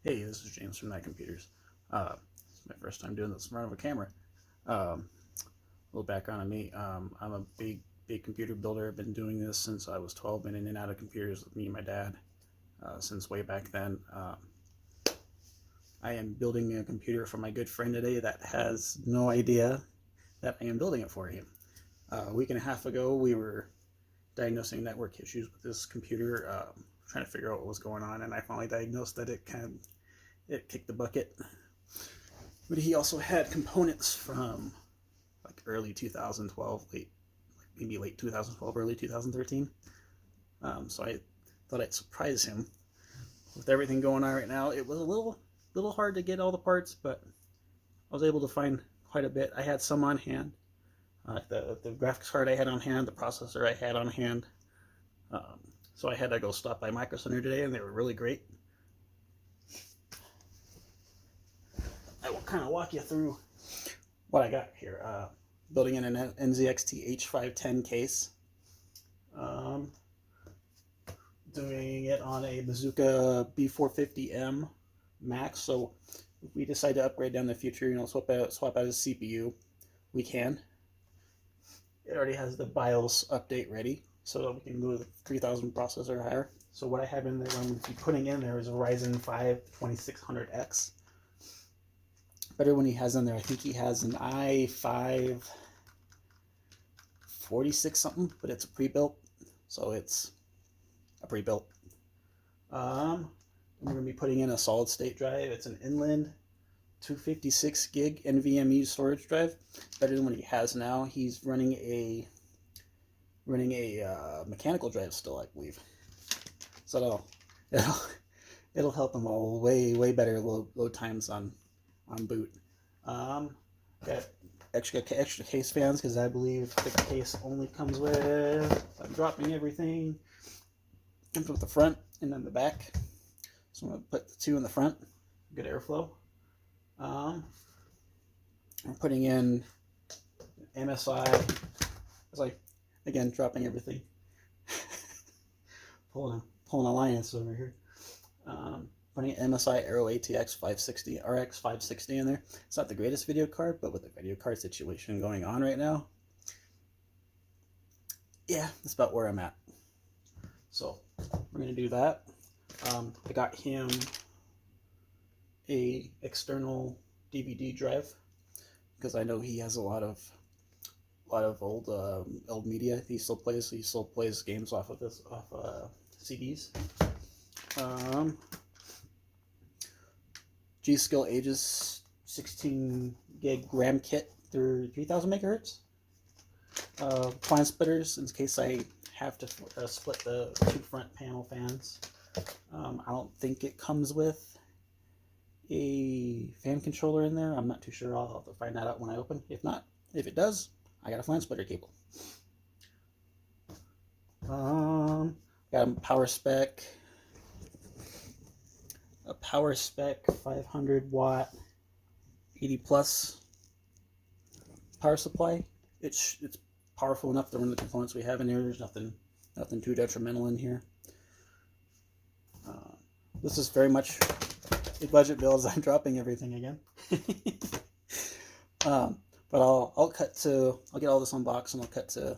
Hey, this is James from Night Computers. It's my first time doing this in front of a camera. A little background on me. I'm a big computer builder. I've been doing this since I was 12, been in and out of computers with me and my dad since way back then. I am building a computer for my good friend today that has no idea that I am building it for him. A week and a half ago, we were diagnosing network issues with this computer, trying to figure out what was going on, and I finally diagnosed that it kicked the bucket. But he also had components from like early 2012, maybe late 2012, early 2013. So I thought I'd surprise him with everything going on right now. It was a little hard to get all the parts, but I was able to find quite a bit. I had some on hand. The graphics card I had on hand, the processor I had on hand. So I had to go stop by Micro Center today, and they were really great. I will kind of walk you through what I got here. Building in an NZXT H510 case. Doing it on a Bazooka B450m MAX. So if we decide to upgrade down the future, swap out a CPU, we can. It already has the BIOS update ready, so we can go to the 3000 processor or higher. So what I have in there, I'm going to be putting in there is a Ryzen 5 2600X. Better when he has in there, I think he has an i5 46 something, but it's a pre-built, so it's a pre-built. I'm going to be putting in a solid state drive. It's an inland 256 gig NVMe storage drive. Better than what he has now. He's running a mechanical drive still, I believe. So it'll help him all way better load times on boot. Got extra case fans because I believe the case only comes with, I'm dropping everything, comes with the front and then the back. So I'm going to put the two in the front, good airflow. I'm putting in MSI, it's like, again, dropping everything. pulling alliance over here. Putting an Msi Aero-ITX 560 RX-560 in there. It's not the greatest video card, but with the video card situation going on right now, yeah, that's about where I'm at. So we're gonna do that. I got him a external DVD drive because I know he has a lot of old media. He still plays games off of CDs. G-Skill Aegis 16 gig RAM kit through 3000 megahertz. Fan splitters in case I have to split the two front panel fans. I don't think it comes with a fan controller in there. I'm not too sure. I'll have to find that out when I open. If it does, I got a fan splitter cable. Got a PowerSpec 500 watt 80 plus power supply. It's powerful enough to run the components we have in here. There's nothing too detrimental in here. This is very much a budget build as I'm dropping everything again. But I'll get all this unboxed and I'll cut to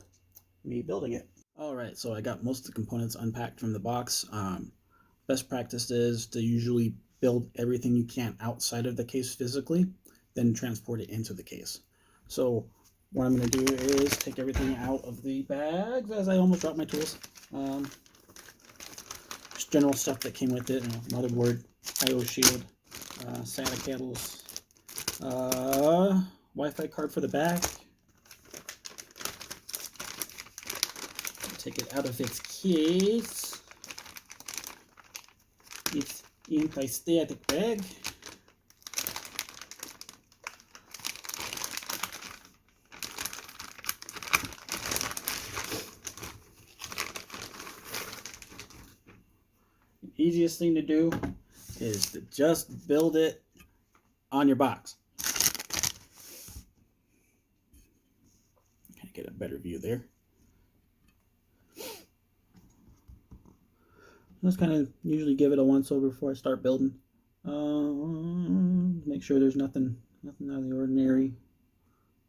me building it. Alright, so I got most of the components unpacked from the box. Best practice is to usually build everything you can outside of the case physically, then transport it into the case. So what I'm going to do is take everything out of the bags as I almost dropped my tools. Just general stuff that came with it, motherboard, I/O shield, SATA cables, Wi-Fi card for the back. Take it out of its case. It's in a static bag. The easiest thing to do is to just build it on your box. Kind of get a better view there. Just kind of usually give it a once over before I start building. Make sure there's nothing out of the ordinary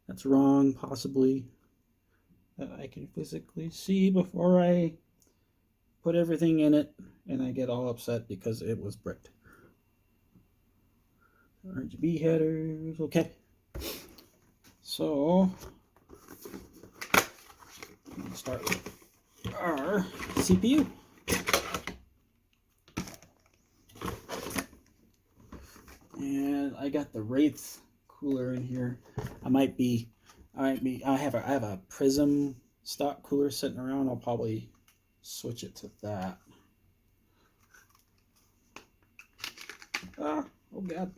that's wrong, possibly, that I can physically see before I put everything in it and I get all upset because it was bricked. RGB headers, okay. So, let's start with our CPU. And I got the Wraith cooler in here. I have a Prizm stock cooler sitting around. I'll probably switch it to that. Oh God.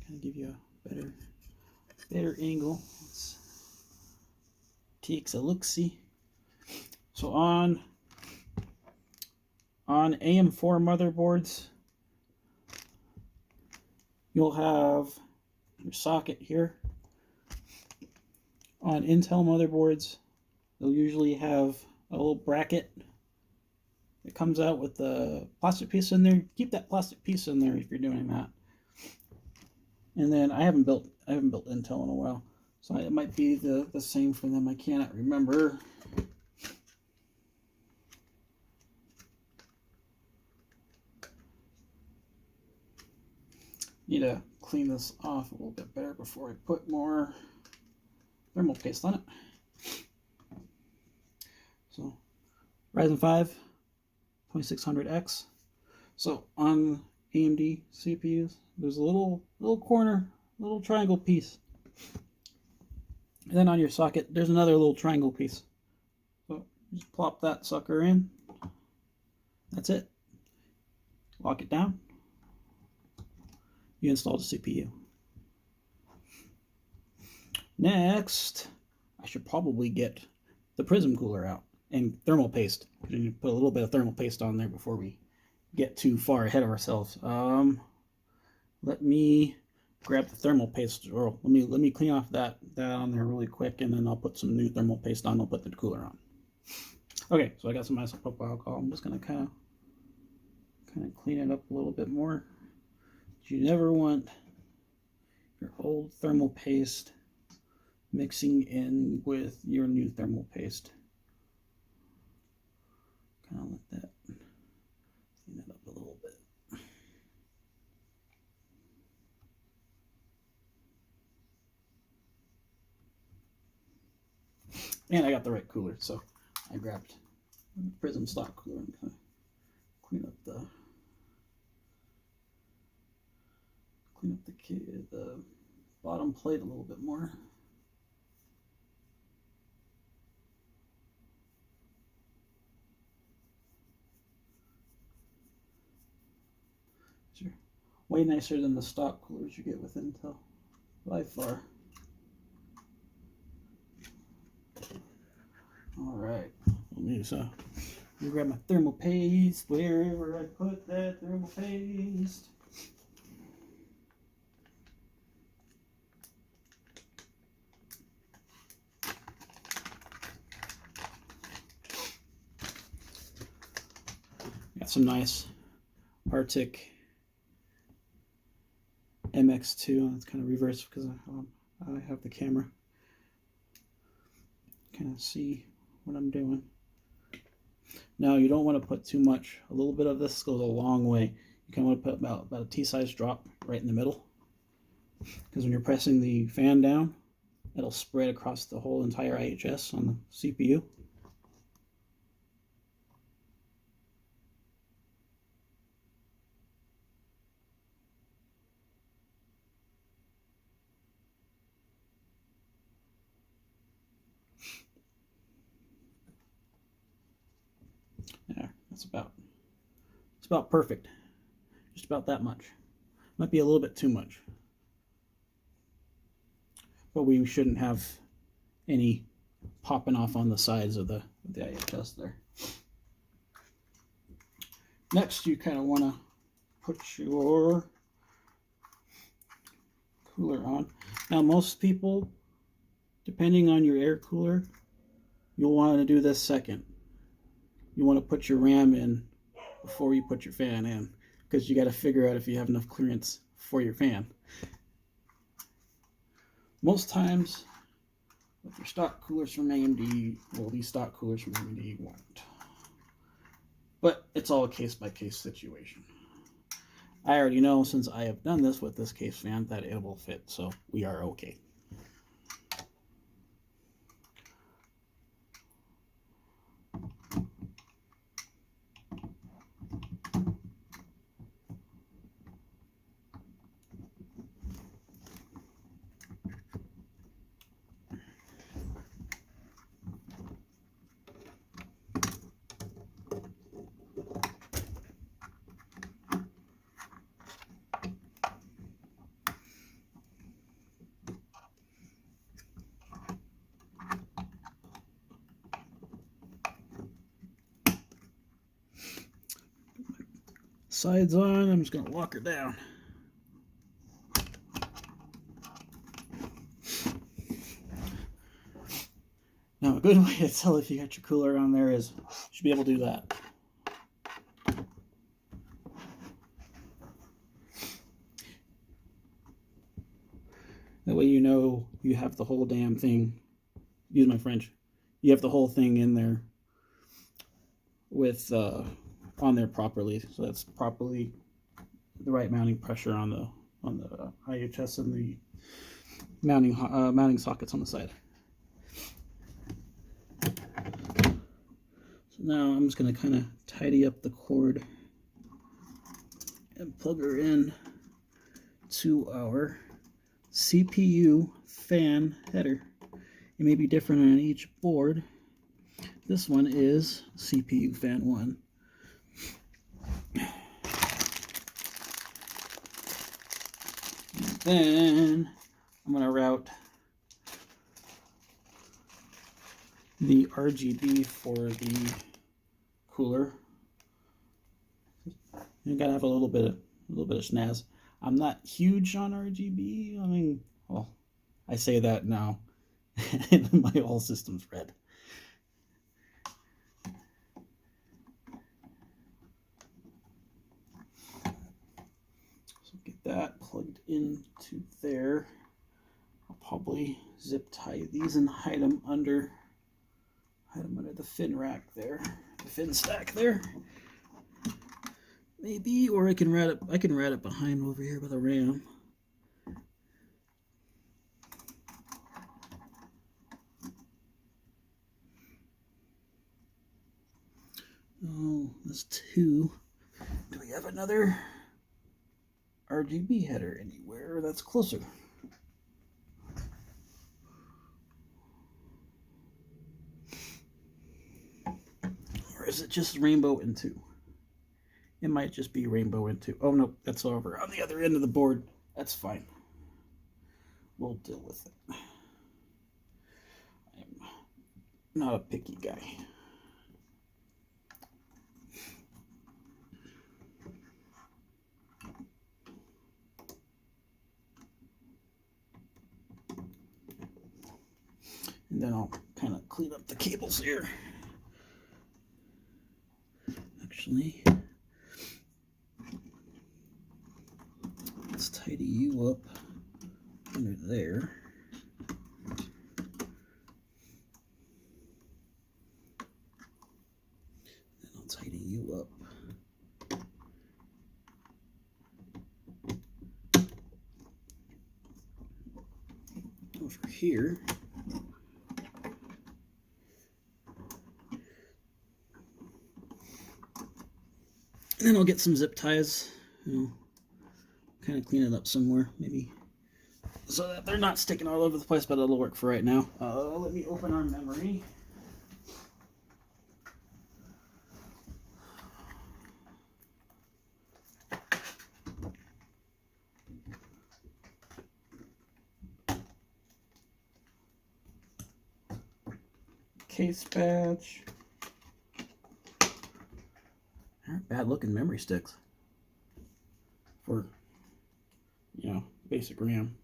Kind of give you a better angle. Let's take a look-see. So on AM4 motherboards, you'll have your socket here. On Intel motherboards, they'll usually have a little bracket that comes out with the plastic piece in there. Keep that plastic piece in there if you're doing that. And then I haven't built Intel in a while, so it might be the same for them. I cannot remember. Need to clean this off a little bit better before I put more thermal paste on it. So Ryzen 5 2600X. So on AMD CPUs, there's a little corner, little triangle piece. And then on your socket, there's another little triangle piece. So just plop that sucker in. That's it. Lock it down. You install the CPU. Next, I should probably get the Prizm cooler out and thermal paste. You put a little bit of thermal paste on there before we get too far ahead of ourselves. Let me grab the thermal paste, or let me clean off that on there really quick, and then I'll put some new thermal paste on. I'll put the cooler on. Okay, so I got some isopropyl alcohol. I'm just gonna kind of clean it up a little bit more. You never want your old thermal paste mixing in with your new thermal paste. Kind of let that clean that up a little bit. And I got the right cooler, so I grabbed the Prizm stock cooler and kind of clean up the bottom plate a little bit more. These are way nicer than the stock coolers you get with Intel, by far. All right, let me grab my thermal paste wherever I put that thermal paste. Got some nice Arctic MX2. It's kind of reversed because I have the camera. Kind of see what I'm doing. Now you don't want to put too much. A little bit of this goes a long way. You kind of want to put about a T-size drop right in the middle, because when you're pressing the fan down, it'll spread across the whole entire IHS on the CPU. Yeah, it's about perfect. Just about that much. Might be a little bit too much, but we shouldn't have any popping off on the sides of the IHS there. Next, you kind of want to put your cooler on. Now, most people, depending on your air cooler, you'll want to do this second. you want to put your RAM in before you put your fan in, because you got to figure out if you have enough clearance for your fan. Most times, with your stock coolers from AMD, well, these stock coolers from AMD won't. But it's all a case-by-case situation. I already know, since I have done this with this case fan, that it will fit, so we are okay. Sides on, I'm just going to lock her down. Now, a good way to tell if you got your cooler on there is you should be able to do that. That way you know you have the whole damn thing, excuse my French, you have the whole thing in there with on there properly, so that's properly the right mounting pressure on the IHS and the mounting sockets on the side. So now I'm just going to kind of tidy up the cord and plug her in to our CPU fan header. It may be different on each board. This one is CPU fan 1. Then I'm going to route the RGB for the cooler. You gotta have a little bit of snaz. I'm not huge on RGB. I mean, well, I say that now, and my whole system's red. Get that plugged into there. I'll probably zip tie these and hide them under the fin rack there, the fin stack there. Maybe, or I can rat it behind over here by the RAM. Oh, that's 2. Do we have another RGB header anywhere that's closer? Or is it just rainbow and 2? It might just be rainbow and 2. Oh no, that's over on the other end of the board. That's fine. We'll deal with it. I'm not a picky guy. And then I'll kind of clean up the cables here. Actually, let's tidy you up under there. Then I'll tidy you up over here. And then I'll get some zip ties, kind of clean it up somewhere, maybe, so that they're not sticking all over the place, but it'll work for right now. Let me open our memory. Case badge. Aren't bad looking memory sticks for, basic RAM.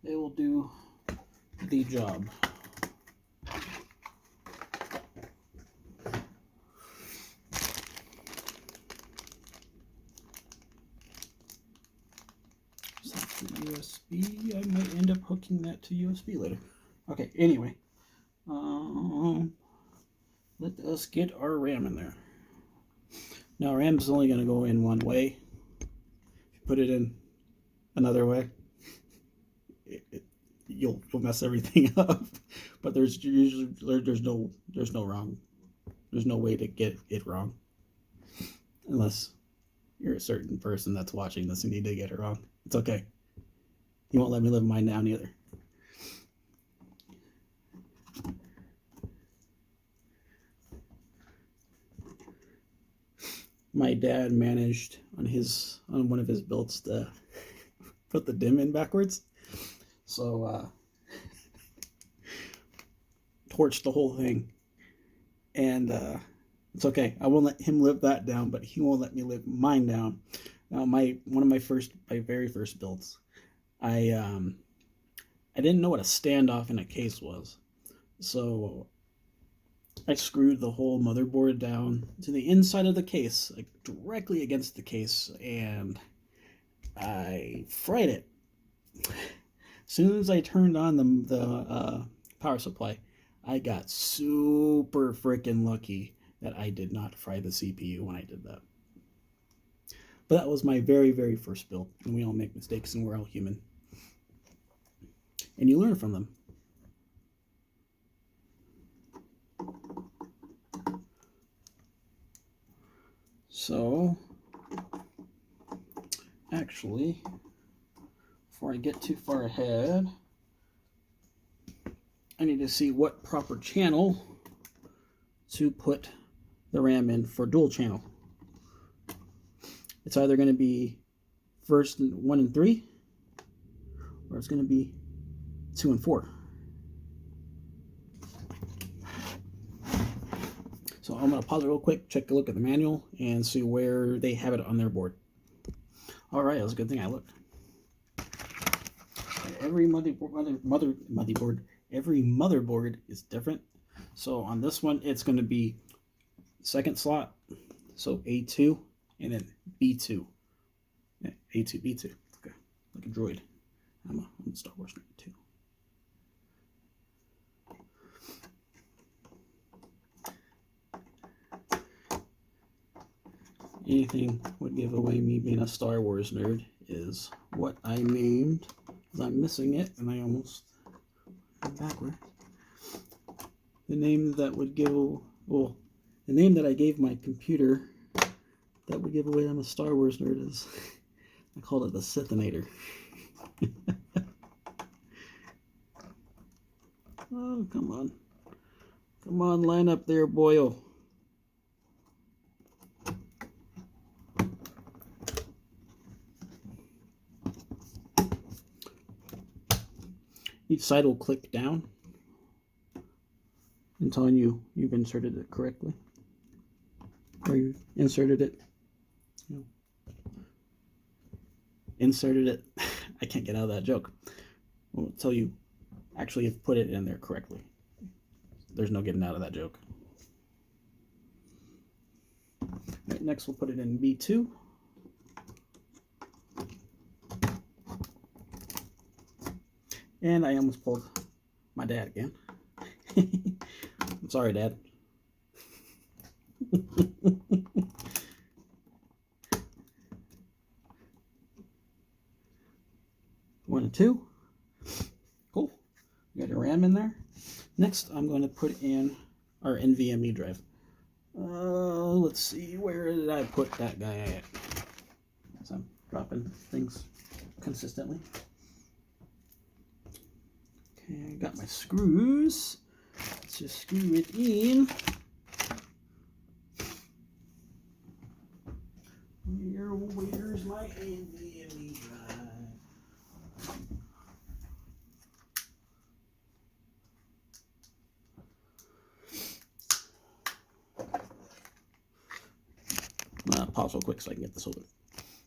They will do the job. USB. I might end up hooking that to USB later. Okay, anyway. Let us get our RAM in there. Now, RAM is only going to go in one way. If you put it in another way, you'll mess everything up. But there's no wrong. There's no way to get it wrong, unless you're a certain person that's watching this and need to get it wrong. It's okay. He won't let me live mine down either. My dad managed on one of his builds to put the DIMM in backwards, so torched the whole thing. And it's okay. I won't let him live that down, but he won't let me live mine down. Now, my very first builds, I didn't know what a standoff in a case was, so I screwed the whole motherboard down to the inside of the case, like directly against the case, and I fried it. As soon as I turned on the power supply, I got super freaking lucky that I did not fry the CPU when I did that. But that was my very, very first build, and we all make mistakes, and we're all human. And you learn from them. So, actually, before I get too far ahead, I need to see what proper channel to put the RAM in for dual channel. It's either going to be first 1 and 3, or it's going to be 2 and 4. So I'm going to pause it real quick, check a look at the manual, and see where they have it on their board. All right, that was a good thing I looked. Every motherboard is different. So on this one, it's going to be second slot, so A2, and then B2. Yeah, A2, B2. Okay, like a droid. I'm a Star Wars nerd too. Anything would give away me being a Star Wars nerd is what I named, because I'm missing it, and I almost went backward. The name that would give, well, the name that I gave my computer that would give away I'm a Star Wars nerd is, I called it the Sithinator. Oh, come on. Come on, line up there, boyo. Each side will click down until you've inserted it correctly, or you inserted it. Inserted it. I can't get out of that joke. Well, until you actually have put it in there correctly. There's no getting out of that joke. Right, next we'll put it in B2. And I almost pulled my dad again. I'm sorry, Dad. 1 and 2. Cool. We got a RAM in there. Next, I'm going to put in our NVMe drive. Let's see, where did I put that guy at? So I'm dropping things consistently. Okay, I got my screws. Let's just screw it in. Where's my NVMe drive? Pause real quick so I can get this open.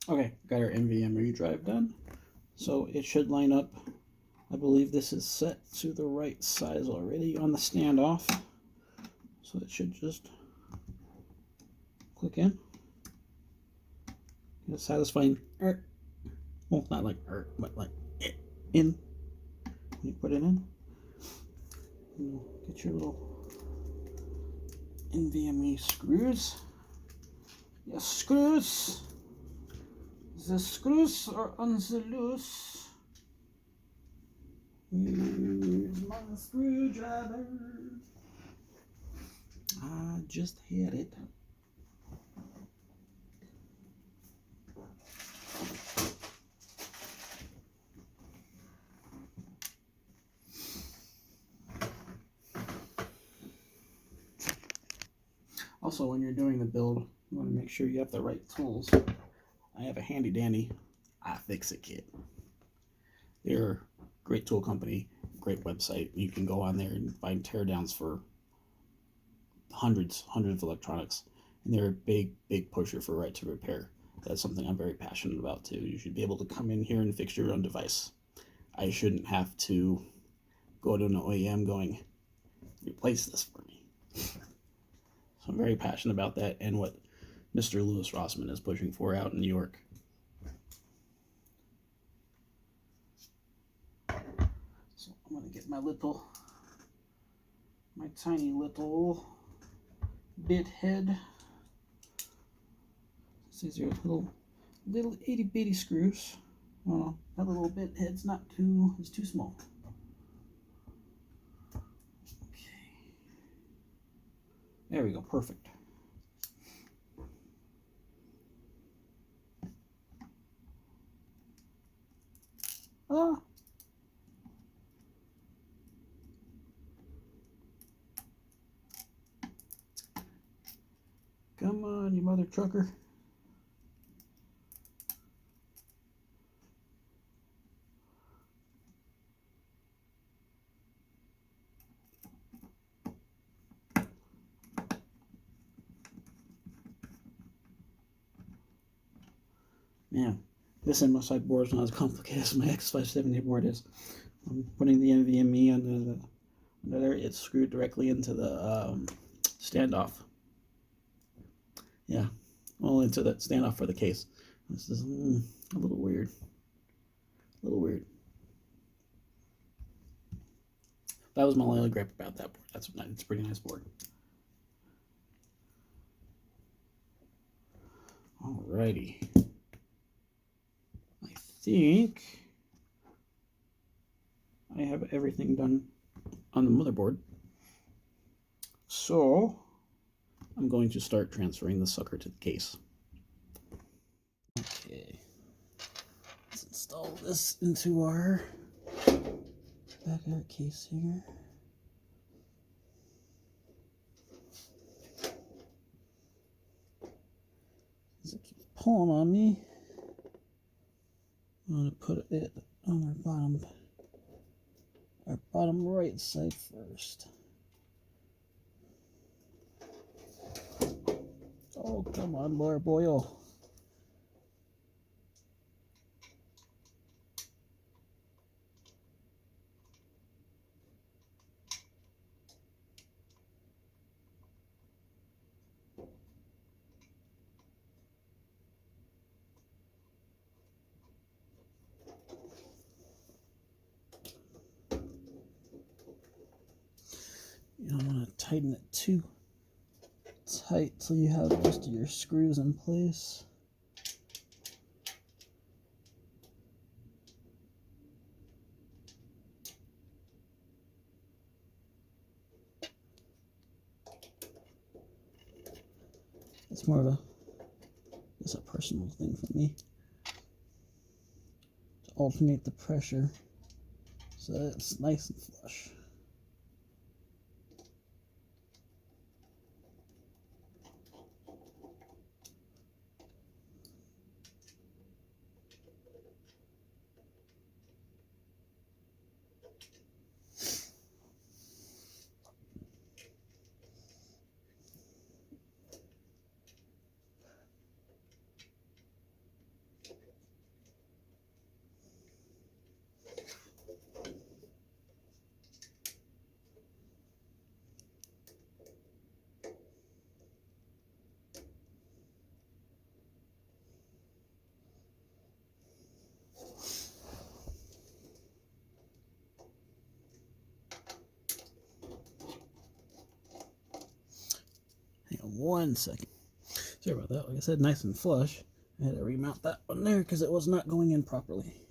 Okay, got our NVMe drive done. So it should line up I believe this is set to the right size already on the standoff, so it should just click in. Get a satisfying well, not like but like in. You put it in. You get your little NVMe screws. Yes, screws. The screws are on the loose. Here's my screwdriver. I just had it. Also, when you're doing the build, you want to make sure you have the right tools. I have a handy dandy iFixit kit. They're a great tool company, great website. You can go on there and find teardowns for hundreds of electronics. And they're a big pusher for right to repair. That's something I'm very passionate about too. You should be able to come in here and fix your own device. I shouldn't have to go to an OEM going, replace this for me. So I'm very passionate about that and what Mr. Louis Rossman is pushing for out in New York. So I'm going to get my tiny little bit head. These are little itty bitty screws. Oh, that little bit head's it's too small. Okay. There we go, perfect. Ah. Come on, you mother trucker. Man, this MSI board is not as complicated as my X570 board is. I'm putting the NVMe under there. It's screwed directly into the standoff. Yeah, well, into the standoff for the case. This is a little weird. That was my only gripe about that board. It's a pretty nice board. Alrighty. I think I have everything done on the motherboard. So I'm going to start transferring the sucker to the case. Okay. Let's install this into our backup case here. Does it keep pulling on me? I'm going to put it on our bottom right side first. Oh, come on, boy. Oh. You don't want to tighten it too tight so you have the rest of your screws in place. It's more of a personal thing for me to alternate the pressure so that it's nice and flush. 1 second. Sorry about that. Like I said, nice and flush. I had to remount that one there because it was not going in properly.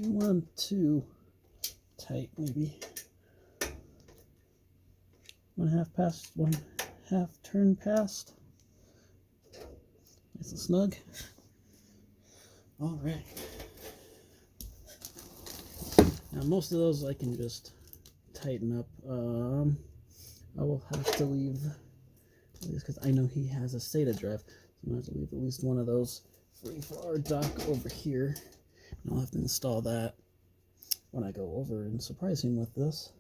One too tight, maybe. 1/2 past, 1/2 turn past. Nice and snug. All right. Now most of those I can just tighten up. I will have to leave, at least because I know he has a SATA drive, so I'm going to have to leave at least one of those free for our dock over here. And I'll have to install that when I go over and surprise him with this.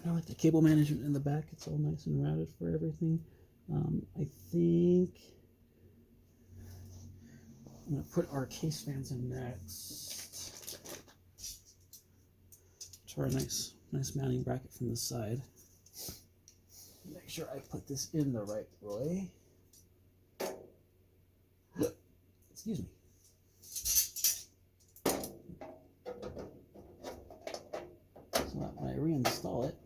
I like the cable management in the back. It's all nice and routed for everything. I think I'm going to put our case fans in next. Try a nice mounting bracket from the side. Make sure I put this in the right way. Excuse me. So that when I reinstall it,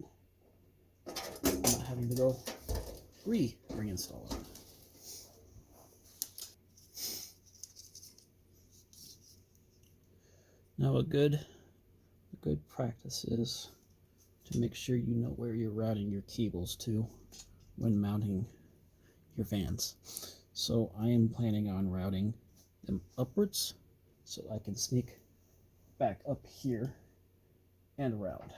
I'm not having to go reinstall it. Now a good practice is to make sure you know where you're routing your cables to when mounting your fans. So I am planning on routing them upwards so I can sneak back up here and route.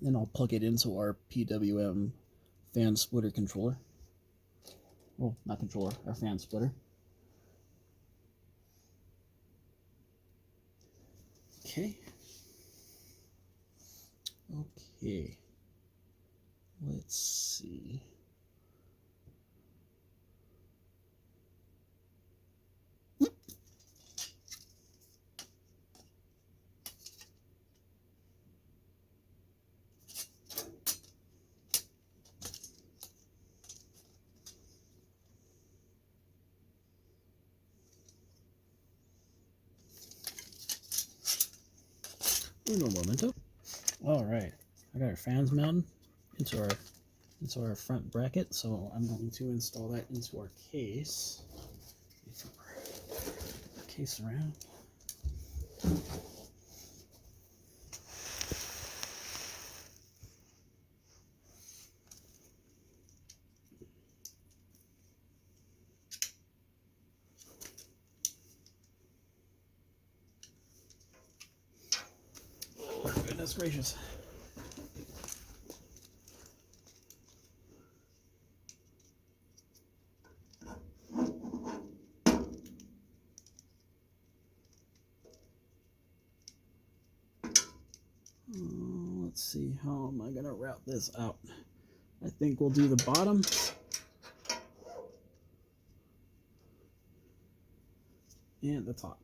Then I'll plug it into our PWM fan splitter controller. Well, not controller, our fan splitter. Okay. Let's see. Uno momento. All right, I got our fans mounted into our front bracket, so I'm going to install that into our case. Our case around. Oh, goodness gracious. Let's see, how am I going to route this out? I think we'll do the bottom. And the top.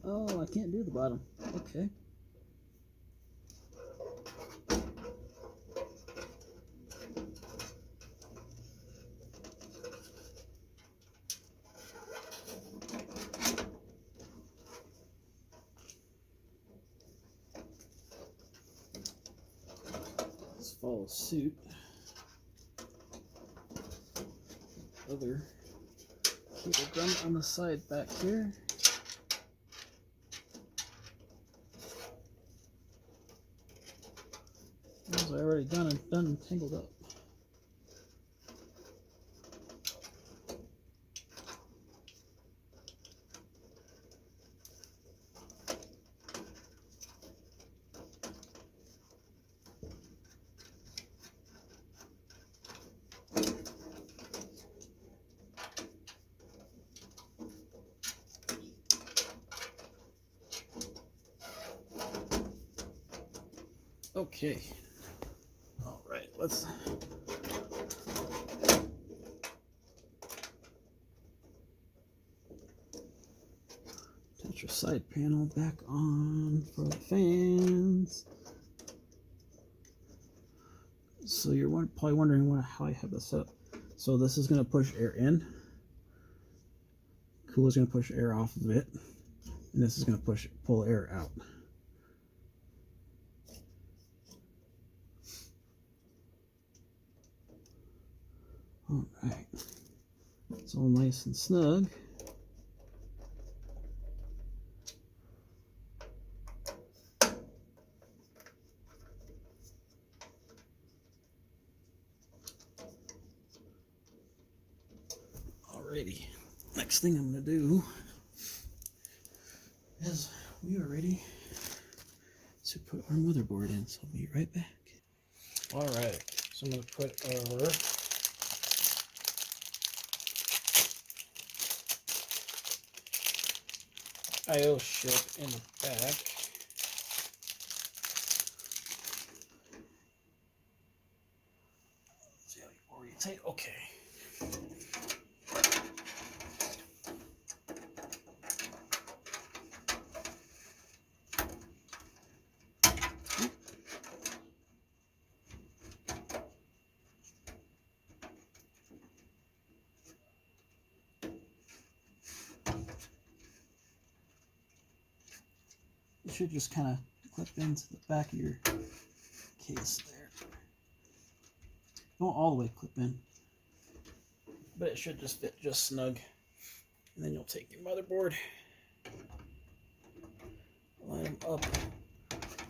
Oh, I can't do the bottom. Okay. follow suit. Other cable gun on the side back here. Those I already done and tangled up. Okay. All right, let's touch your side panel back on for the fans. So you're probably wondering how I have this set up. So this is going to push air in. Cooler's going to push air off of it, and this is going to pull air out. All right, it's all nice and snug. Alrighty, next thing I'm going to do is we are ready to put our motherboard in, so I'll be right back. Alright, so I'm going to put our I/O chip in the back. See how you orientate? Okay. You should just kind of clip into the back of your case there. Don't all the way clip in, but it should just fit just snug. And then you'll take your motherboard, line them up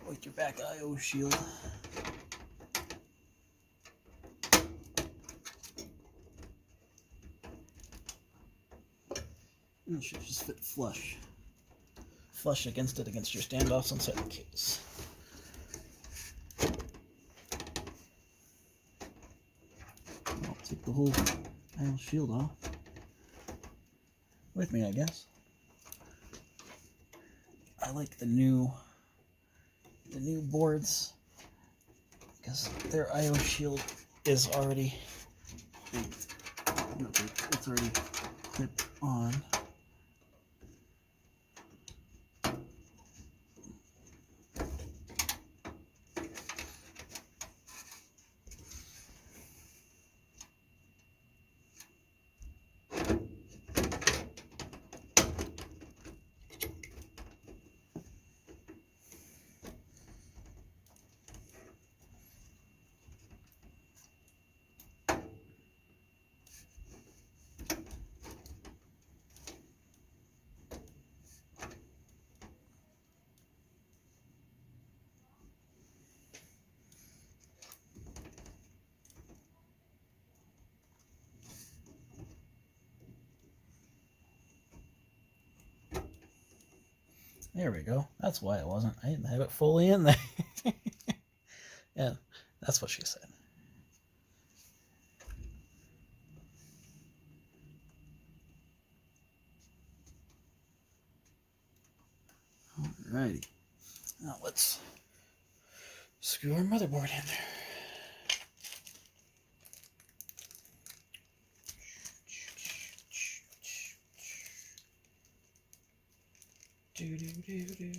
with your back I/O shield. And it should just fit flush against it, against your standoffs inside the case. I'll take the whole I/O shield off with me, I guess. I like the new boards because their I/O shield is already it's already clipped on. There we go. That's why it wasn't. I didn't have it fully in there. Yeah, that's what she said. Alrighty. Now let's screw our motherboard in there. Do do do do.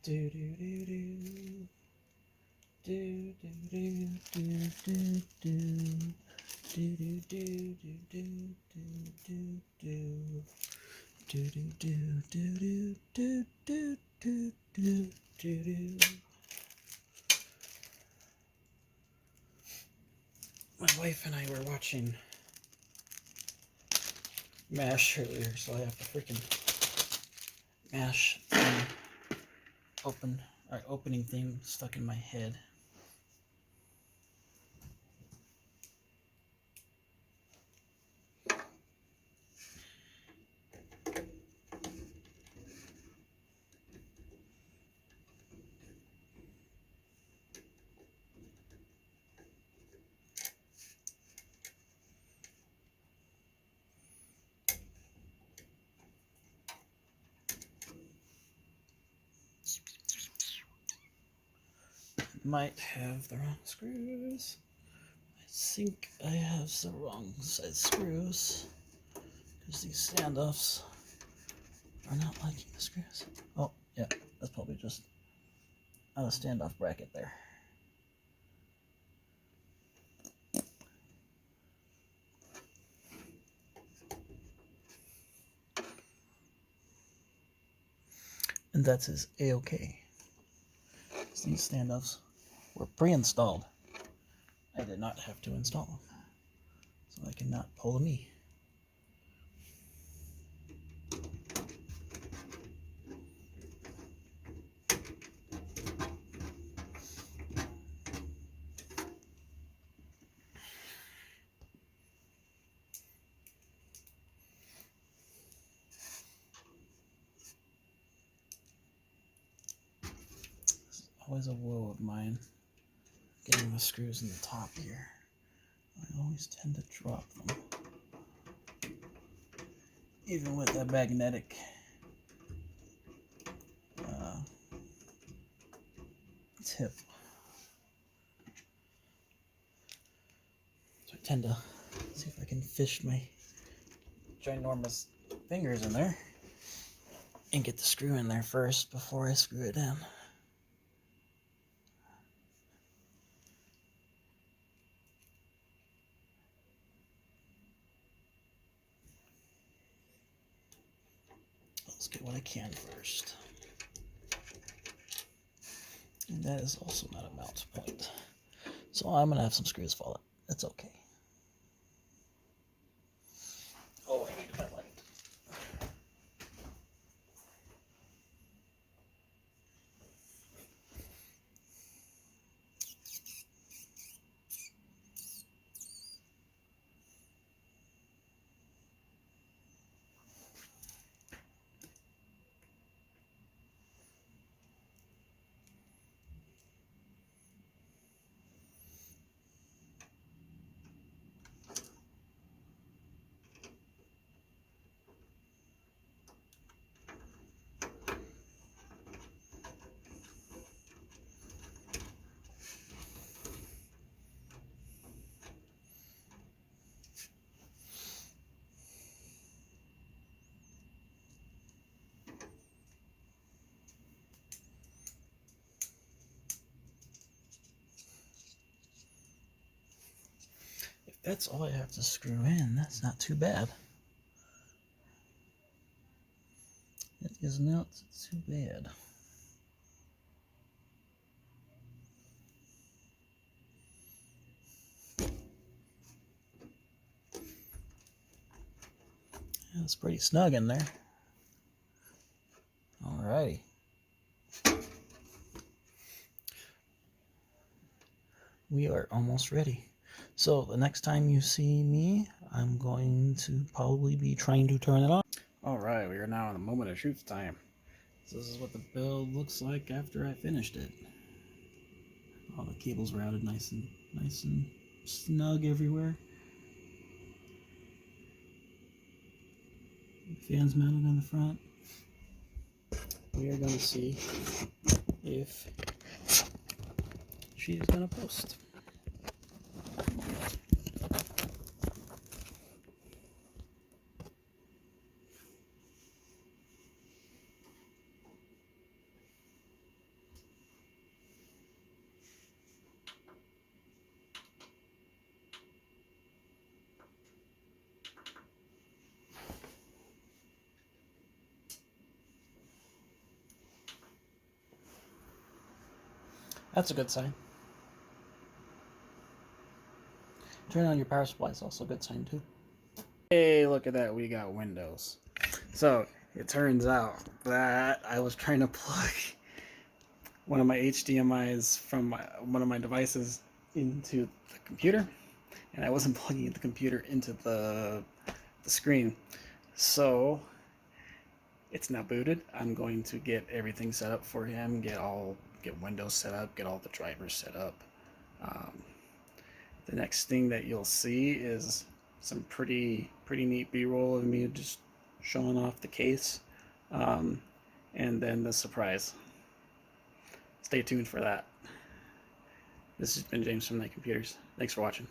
Do do do do. Do do do do do do. Do do do do do do do. Do do do do do do do do do do. wife and I were watching MASH earlier, so I have the freaking MASH opening theme stuck in my head. Might have the wrong screws. I think I have the wrong size screws because these standoffs are not liking the screws. Oh, yeah, that's probably just a standoff bracket there. And that's his A-OK. These standoffs were pre-installed. I did not have to install them, so I cannot pull a me. This is always a woe of mine, getting the screws in the top here. I always tend to drop them. Even with that magnetic tip. So I tend to see if I can fish my ginormous fingers in there and get the screw in there first before I screw it down. Let's get what I can first. And that is also not a mount point. So I'm gonna have some screws fall out. It's okay. Oh, I need my light. If that's all I have to screw in, that's not too bad. It is not too bad. Yeah, it's pretty snug in there. Alrighty. We are almost ready. So the next time you see me, I'm going to probably be trying to turn it on. Alright, we are now in a moment of truth time. So this is what the build looks like after I finished it. All the cables routed nice and snug everywhere. Fans mounted on the front. We are going to see if she is going to post. That's a good sign. Turning on your power supply is also a good sign too. Hey, look at that, we got Windows. So it turns out that I was trying to plug one of my HDMIs from one of my devices into the computer, and I wasn't plugging the computer into the screen. So it's now booted. I'm going to get everything set up for him, get Windows set up, get all the drivers set up. The next thing that you'll see is some pretty neat B-roll of me just showing off the case, and then the surprise. Stay tuned for that. This has been James from Night Computers. Thanks for watching.